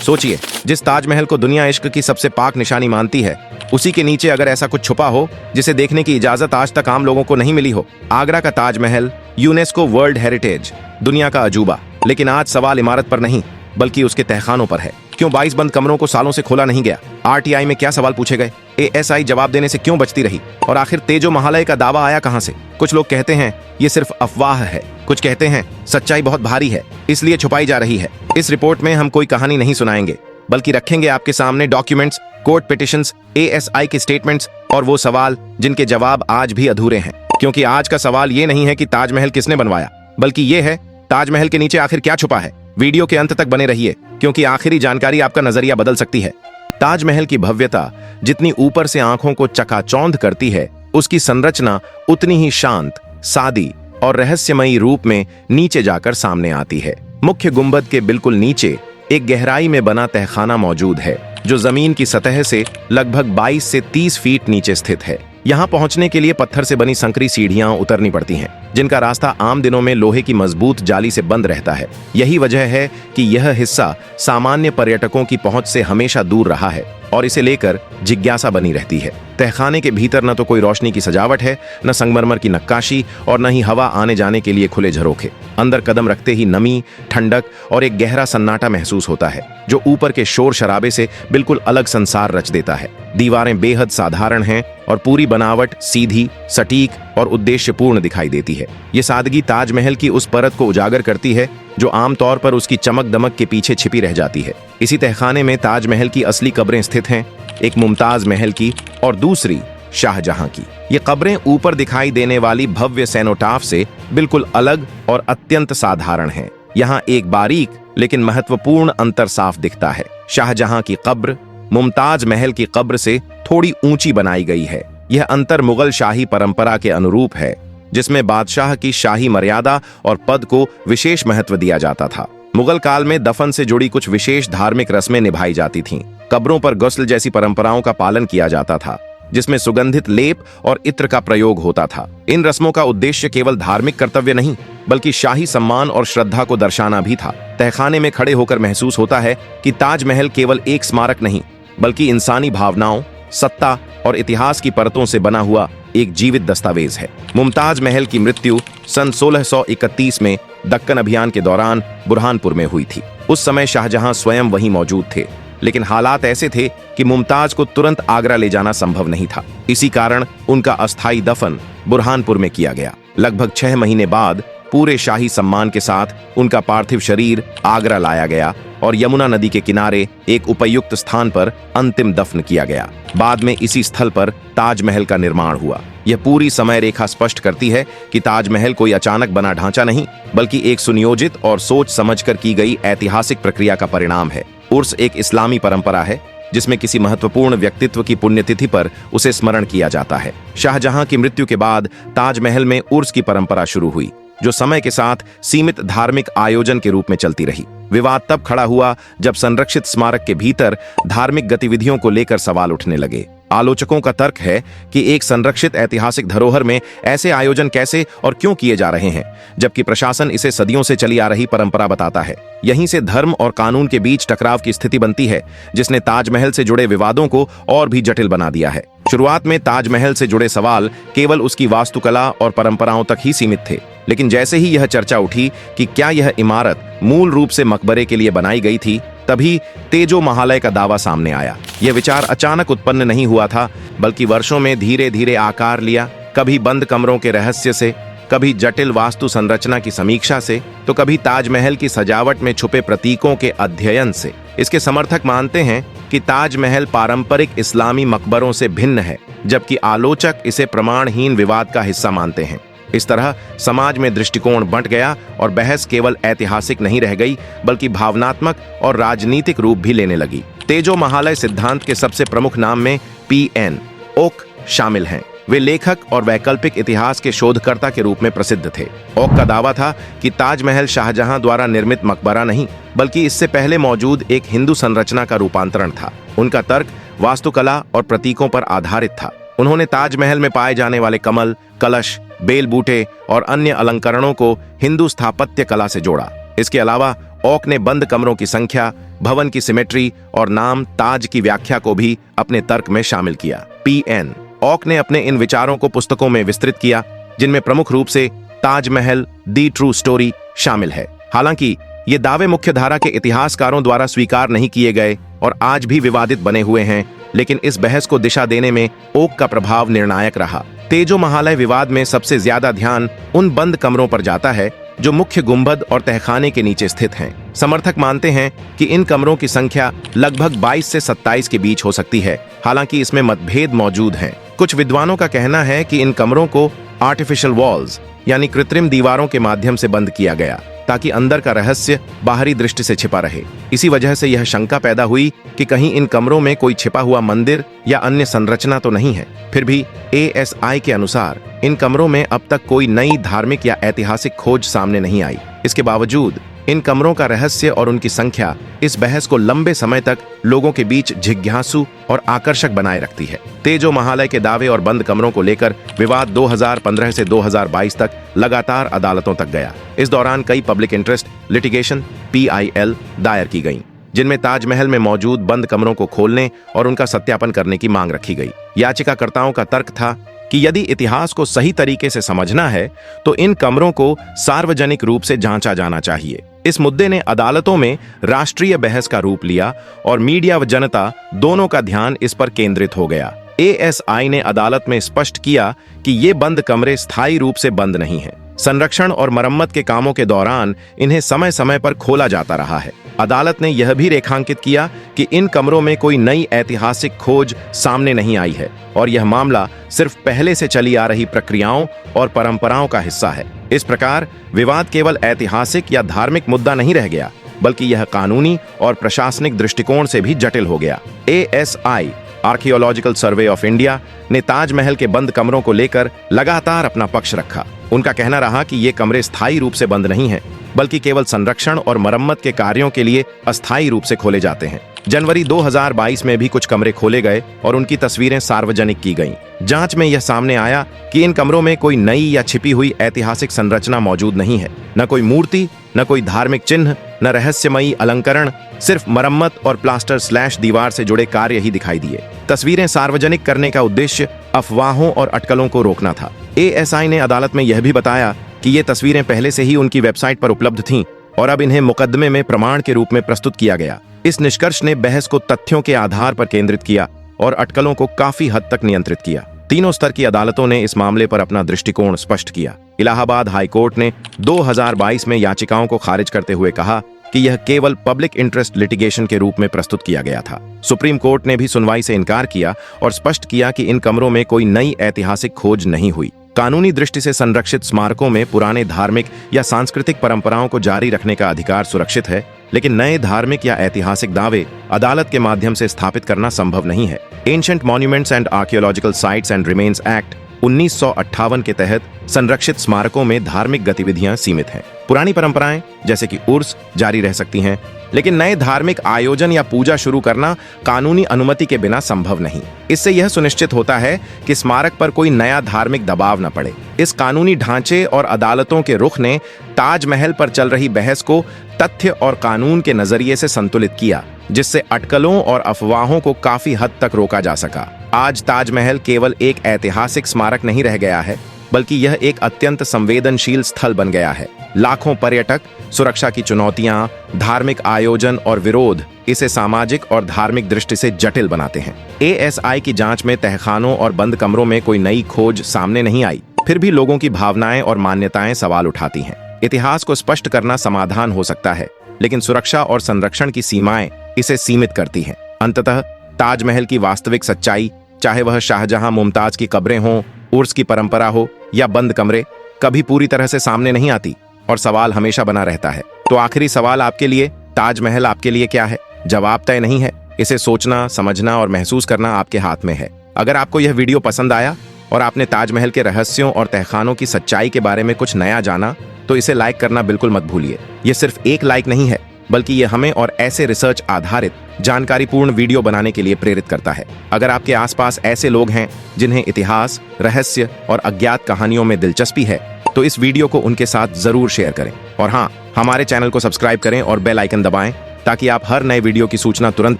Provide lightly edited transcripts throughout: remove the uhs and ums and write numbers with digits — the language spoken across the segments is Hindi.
सोचिए, जिस ताजमहल को दुनिया इश्क की सबसे पाक निशानी मानती है, उसी के नीचे अगर ऐसा कुछ छुपा हो जिसे देखने की इजाजत आज तक आम लोगों को नहीं मिली हो। आगरा का ताजमहल यूनेस्को वर्ल्ड हेरिटेज, दुनिया का अजूबा। लेकिन आज सवाल इमारत पर नहीं बल्कि उसके तहखानों पर है। क्यों 22 बंद कमरों को सालों से खोला नहीं गया? आरटीआई में क्या सवाल पूछे गए? एएसआई जवाब देने से क्यों बचती रही? और आखिर तेजो महालय का दावा आया कहां से? कुछ लोग कहते हैं ये सिर्फ अफवाह है, कुछ कहते हैं सच्चाई बहुत भारी है इसलिए छुपाई जा रही है। इस रिपोर्ट में हम कोई कहानी नहीं सुनाएंगे बल्कि रखेंगे आपके सामने डॉक्यूमेंट्स, कोर्ट पिटिशंस, एएसआई के स्टेटमेंट्स और वो सवाल जिनके जवाब आज भी अधूरे हैं। क्योंकि आज का सवाल ये नहीं है कि ताजमहल किसने बनवाया, बल्कि ये है ताजमहल के नीचे आखिर क्या छुपा है। वीडियो के अंत तक बने रहिए क्योंकि आखिरी जानकारी आपका नजरिया बदल सकती है। ताजमहल की भव्यता जितनी ऊपर से आंखों को चकाचौंध करती है, उसकी संरचना उतनी ही शांत, सादी और रहस्यमयी रूप में नीचे जाकर सामने आती है। मुख्य गुंबद के बिल्कुल नीचे एक गहराई में बना तहखाना मौजूद है जो जमीन की सतह से लगभग 22 से 30 फीट नीचे स्थित है। यहाँ पहुंचने के लिए पत्थर से बनी संकरी सीढ़ियां उतरनी पड़ती हैं, जिनका रास्ता आम दिनों में लोहे की मजबूत जाली से बंद रहता है। यही वजह है कि यह हिस्सा सामान्य पर्यटकों की पहुंच से हमेशा दूर रहा है और इसे लेकर जिज्ञासा बनी रहती है। तहखाने के भीतर न तो कोई रोशनी की सजावट है, न संगमरमर की नक्काशी और न ही हवा आने जाने के लिए खुले झरोखे। अंदर कदम रखते ही नमी, ठंडक और एक गहरा सन्नाटा महसूस होता है जो ऊपर के शोर शराबे से बिल्कुल अलग संसार रच देता है। दीवारें बेहद साधारण हैं और पूरी बनावट सीधी, सटीक और उद्देश्यपूर्ण दिखाई देती है। ये सादगी ताजमहल की उस परत को उजागर करती है जो आमतौर पर उसकी चमक दमक के पीछे छिपी रह जाती है। इसी तहखाने में ताजमहल की असली कब्रें स्थित हैं, एक मुमताज महल की और दूसरी शाहजहां की। ये कब्रें ऊपर दिखाई देने वाली भव्य सेनोटाफ से बिल्कुल अलग और अत्यंत साधारण हैं। यहाँ एक बारीक लेकिन महत्वपूर्ण अंतर साफ दिखता है। शाहजहां की कब्र मुमताज महल की कब्र से थोड़ी ऊंची बनाई गई है। यह अंतर मुगल शाही परंपरा के अनुरूप है, जिसमें बादशाह की शाही मर्यादा और पद को विशेष महत्व दिया जाता था। मुगल काल में दफन से जुड़ी कुछ विशेष धार्मिक रस्में निभाई जाती थीं। कब्रों पर गुस्ल जैसी परंपराओं का पालन किया जाता था, जिसमें सुगंधित लेप और इत्र का प्रयोग होता था। इन रस्मों का उद्देश्य केवल धार्मिक कर्तव्य नहीं बल्कि शाही सम्मान और श्रद्धा को दर्शाना भी था। तहखाने में खड़े होकर महसूस होता है कि ताजमहल केवल एक स्मारक नहीं बल्कि इंसानी भावनाओं, सत्ता और इतिहास की परतों से बना हुआ एक जीवित दस्तावेज है। मुमताज महल की मृत्यु सन 1631 में दक्कन अभियान के दौरान बुरहानपुर में हुई थी। उस समय शाहजहां स्वयं वहीं मौजूद थे, लेकिन हालात ऐसे थे कि मुमताज को तुरंत आगरा ले जाना संभव नहीं था। इसी कारण उनका अस्थायी दफन बुरहानपुर में किया गया। लगभग 6 महीने बाद पूरे शाही सम्मान के साथ उनका पार्थिव शरीर आगरा लाया गया और यमुना नदी के किनारे एक उपयुक्त स्थान पर अंतिम दफन किया गया। बाद में इसी स्थल पर ताजमहल का निर्माण हुआ। यह पूरी समय रेखा स्पष्ट करती है कि ताजमहल कोई अचानक बना ढांचा नहीं बल्कि एक सुनियोजित और सोच समझकर की गई ऐतिहासिक प्रक्रिया का परिणाम है। उर्स एक इस्लामी परंपरा है जिसमें किसी महत्वपूर्ण व्यक्तित्व की पुण्यतिथि पर उसे स्मरण किया जाता है। शाहजहां की मृत्यु के बाद ताजमहल में उर्स की परंपरा शुरू हुई, जो समय के साथ सीमित धार्मिक आयोजन के रूप में चलती रही। विवाद तब खड़ा हुआ जब संरक्षित स्मारक के भीतर धार्मिक गतिविधियों को लेकर सवाल उठने लगे। आलोचकों का तर्क है कि एक संरक्षित ऐतिहासिक धरोहर में ऐसे आयोजन कैसे और क्यों किए जा रहे हैं, जबकि प्रशासन इसे सदियों से चली आ रही परंपरा बताता है। यहीं से धर्म और कानून के बीच टकराव की स्थिति बनती है, जिसने ताजमहल से जुड़े विवादों को और भी जटिल बना दिया है। शुरुआत में ताजमहल से जुड़े सवाल केवल उसकी वास्तुकला और परंपराओं तक ही सीमित थे, लेकिन जैसे ही यह चर्चा उठी कि क्या यह इमारत मूल रूप से मकबरे के लिए बनाई गई थी, तभी तेजो महालय का दावा सामने आया। यह विचार अचानक उत्पन्न नहीं हुआ था बल्कि वर्षों में धीरे धीरे आकार लिया, कभी बंद कमरों के रहस्य से, कभी जटिल वास्तु संरचना की समीक्षा से, तो कभी ताजमहल की सजावट में छुपे प्रतीकों के अध्ययन से। इसके समर्थक मानते हैं कि ताजमहल पारंपरिक इस्लामी मकबरों से भिन्न है, जबकि आलोचक इसे प्रमाणहीन विवाद का हिस्सा मानते हैं। इस तरह समाज में दृष्टिकोण बंट गया और बहस केवल ऐतिहासिक नहीं रह गई बल्कि भावनात्मक और राजनीतिक रूप भी लेने लगी। तेजो महालय सिद्धांत के सबसे प्रमुख नाम में पीएन ओक शामिल हैं। वे लेखक और वैकल्पिक इतिहास के शोधकर्ता के रूप में प्रसिद्ध थे। ओक का दावा था कि ताजमहल शाहजहां द्वारा निर्मित मकबरा नहीं बल्कि इससे पहले मौजूद एक हिंदू संरचना का रूपांतरण था। उनका तर्क वास्तुकला और प्रतीकों पर आधारित था। उन्होंने ताजमहल में पाए जाने वाले कमल, कलश, बेल बूटे और अन्य अलंकरणों को हिंदू स्थापत्य कला से जोड़ा। इसके अलावा ओक ने बंद कमरों की संख्या, भवन की सिमेट्री और नाम ताज की व्याख्या को भी अपने तर्क में शामिल किया। पीएन ऑक ने अपने इन विचारों को पुस्तकों में विस्तृत किया, जिनमें प्रमुख रूप से ताजमहल दी ट्रू स्टोरी शामिल है। हालांकि ये दावे मुख्यधारा के इतिहासकारों द्वारा स्वीकार नहीं किए गए और आज भी विवादित बने हुए हैं, लेकिन इस बहस को दिशा देने में ओक का प्रभाव निर्णायक रहा। तेजो महालय विवाद में सबसे ज्यादा ध्यान उन बंद कमरों पर जाता है जो मुख्य गुंबद और तहखाने के नीचे स्थित हैं। समर्थक मानते हैं कि इन कमरों की संख्या लगभग 22 से 27 के बीच हो सकती है, हालांकि इसमें मतभेद मौजूद हैं। कुछ विद्वानों का कहना है कि इन कमरों को आर्टिफिशियल वॉल्स यानी कृत्रिम दीवारों के माध्यम से बंद किया गया ताकि अंदर का रहस्य बाहरी दृष्टि से छिपा रहे। इसी वजह से यह शंका पैदा हुई कि कहीं इन कमरों में कोई छिपा हुआ मंदिर या अन्य संरचना तो नहीं है। फिर भी ASI के अनुसार इन कमरों में अब तक कोई नई धार्मिक या ऐतिहासिक खोज सामने नहीं आई। इसके बावजूद इन कमरों का रहस्य और उनकी संख्या इस बहस को लंबे समय तक लोगों के बीच जिज्ञासु और आकर्षक बनाए रखती है। तेजो महालय के दावे और बंद कमरों को लेकर विवाद 2015 से 2022 तक लगातार अदालतों तक गया। इस दौरान कई पब्लिक इंटरेस्ट लिटिगेशन PIL दायर की गईं, जिनमें ताजमहल में मौजूद बंद कमरों को खोलने और उनका सत्यापन करने की मांग रखी गई। याचिकाकर्ताओं का तर्क था कि यदि इतिहास को सही तरीके से समझना है तो इन कमरों को सार्वजनिक रूप से जांचा जाना चाहिए। इस मुद्दे ने अदालतों में राष्ट्रीय बहस का रूप लिया और मीडिया व जनता दोनों का ध्यान इस पर केंद्रित हो गया। ASI ने अदालत में स्पष्ट किया कि ये बंद कमरे स्थायी रूप से बंद नहीं हैं। संरक्षण और मरम्मत के कामों के दौरान इन्हें समय समय पर खोला जाता रहा है। अदालत ने यह भी रेखांकित किया कि इन कमरों में कोई नई ऐतिहासिक खोज सामने नहीं आई है और यह मामला सिर्फ पहले से चली आ रही प्रक्रियाओं और परंपराओं का हिस्सा है। इस प्रकार विवाद केवल ऐतिहासिक या धार्मिक मुद्दा नहीं रह गया, बल्कि यह कानूनी और प्रशासनिक दृष्टिकोण से भी जटिल हो गया। ASI archaeological survey of India ने ताजमहल के बंद कमरों को लेकर लगातार अपना पक्ष रखा। उनका कहना रहा कि ये कमरे स्थायी रूप से बंद नहीं हैं, बल्कि केवल संरक्षण और मरम्मत के कार्यों के लिए अस्थायी रूप से खोले जाते हैं। जनवरी 2022 में भी कुछ कमरे खोले गए और उनकी तस्वीरें सार्वजनिक की गईं। जांच में यह सामने आया कि इन कमरों में कोई नई या छिपी हुई ऐतिहासिक संरचना मौजूद नहीं है। न कोई मूर्ति, न कोई धार्मिक चिन्ह, न रहस्यमयी अलंकरण, सिर्फ मरम्मत और प्लास्टर स्लैश दीवार से जुड़े कार्य ही दिखाई दिए। तस्वीरें सार्वजनिक करने का उद्देश्य अफवाहों और अटकलों को रोकना था। ASI ने अदालत में यह भी बताया कि ये तस्वीरें पहले से ही उनकी वेबसाइट पर उपलब्ध थीं और अब इन्हें मुकदमे में प्रमाण के रूप में प्रस्तुत किया गया। इस निष्कर्ष ने बहस को तथ्यों के आधार पर केंद्रित किया और अटकलों को काफी हद तक नियंत्रित किया। तीनों स्तर की अदालतों ने इस मामले पर अपना दृष्टिकोण स्पष्ट किया। इलाहाबाद हाई कोर्ट ने 2022 में याचिकाओं को खारिज करते हुए कहा कि यह केवल पब्लिक इंटरेस्ट लिटिगेशन के रूप में प्रस्तुत किया गया था। सुप्रीम कोर्ट ने भी सुनवाई से इनकार किया और स्पष्ट किया कि इन कमरों में कोई नई ऐतिहासिक खोज नहीं हुई। कानूनी दृष्टि से संरक्षित स्मारकों में पुराने धार्मिक या सांस्कृतिक परंपराओं को जारी रखने का अधिकार सुरक्षित है, लेकिन नए धार्मिक या ऐतिहासिक दावे अदालत के माध्यम से स्थापित करना संभव नहीं है। Ancient monuments and archaeological sites and remains act 1958 के तहत संरक्षित स्मारकों में धार्मिक गतिविधियां सीमित हैं। पुरानी परंपराएं जैसे कि उर्स जारी रह सकती हैं, लेकिन नए धार्मिक आयोजन या पूजा शुरू करना कानूनी अनुमति के बिना संभव नहीं। इससे यह सुनिश्चित होता है कि स्मारक पर कोई नया धार्मिक दबाव न पड़े। इस कानूनी ढांचे और अदालतों के रुख ने ताजमहल पर चल रही बहस को तथ्य और कानून के नजरिए से संतुलित किया, जिससे अटकलों और अफवाहों को काफी हद तक रोका जा सका। आज ताजमहल केवल एक ऐतिहासिक स्मारक नहीं रह गया है, बल्कि यह एक अत्यंत संवेदनशील स्थल बन गया है। लाखों पर्यटक, सुरक्षा की चुनौतियां, धार्मिक आयोजन और विरोध इसे सामाजिक और धार्मिक दृष्टि से जटिल बनाते हैं। ASI की जांच में तहखानों और बंद कमरों में कोई नई खोज सामने नहीं आई, फिर भी लोगों की भावनाएं और मान्यताएं सवाल उठाती हैं। इतिहास को स्पष्ट करना समाधान हो सकता है, लेकिन सुरक्षा और संरक्षण की सीमाएं इसे सीमित करती हैं। अंततः ताजमहल की वास्तविक सच्चाई, चाहे वह शाहजहां मुमताज की कब्रें हों, उर्स की परंपरा हो या बंद कमरे, कभी पूरी तरह से सामने नहीं आती और सवाल हमेशा बना रहता है। तो आखिरी सवाल आपके लिए, ताजमहल आपके लिए क्या है? जवाब तय नहीं है। इसे सोचना, समझना और महसूस करना आपके हाथ में है। अगर आपको यह वीडियो पसंद आया और आपने ताजमहल के रहस्यों और तहखानों की सच्चाई के बारे में कुछ नया जाना, तो इसे लाइक करना बिल्कुल मत भूलिए। यह सिर्फ एक लाइक नहीं है, बल्कि यह हमें और ऐसे रिसर्च आधारित जानकारीपूर्ण वीडियो बनाने के लिए प्रेरित करता है। अगर आपके आसपास ऐसे लोग हैं जिन्हें इतिहास, रहस्य और अज्ञात कहानियों में दिलचस्पी है, तो इस वीडियो को उनके साथ जरूर शेयर करें। और हाँ, हमारे चैनल को सब्सक्राइब करें और बेल आइकन दबाएं ताकि आप हर नए वीडियो की सूचना तुरंत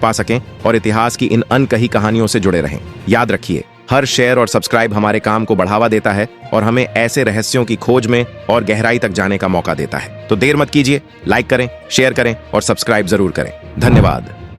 पा सकें और इतिहास की इन अनकही कहानियों से जुड़े रहें। याद रखिए, हर शेयर और सब्सक्राइब हमारे काम को बढ़ावा देता है और हमें ऐसे रहस्यों की खोज में और गहराई तक जाने का मौका देता है। तो देर मत कीजिए, लाइक करें, शेयर करें और सब्सक्राइब जरूर करें। धन्यवाद।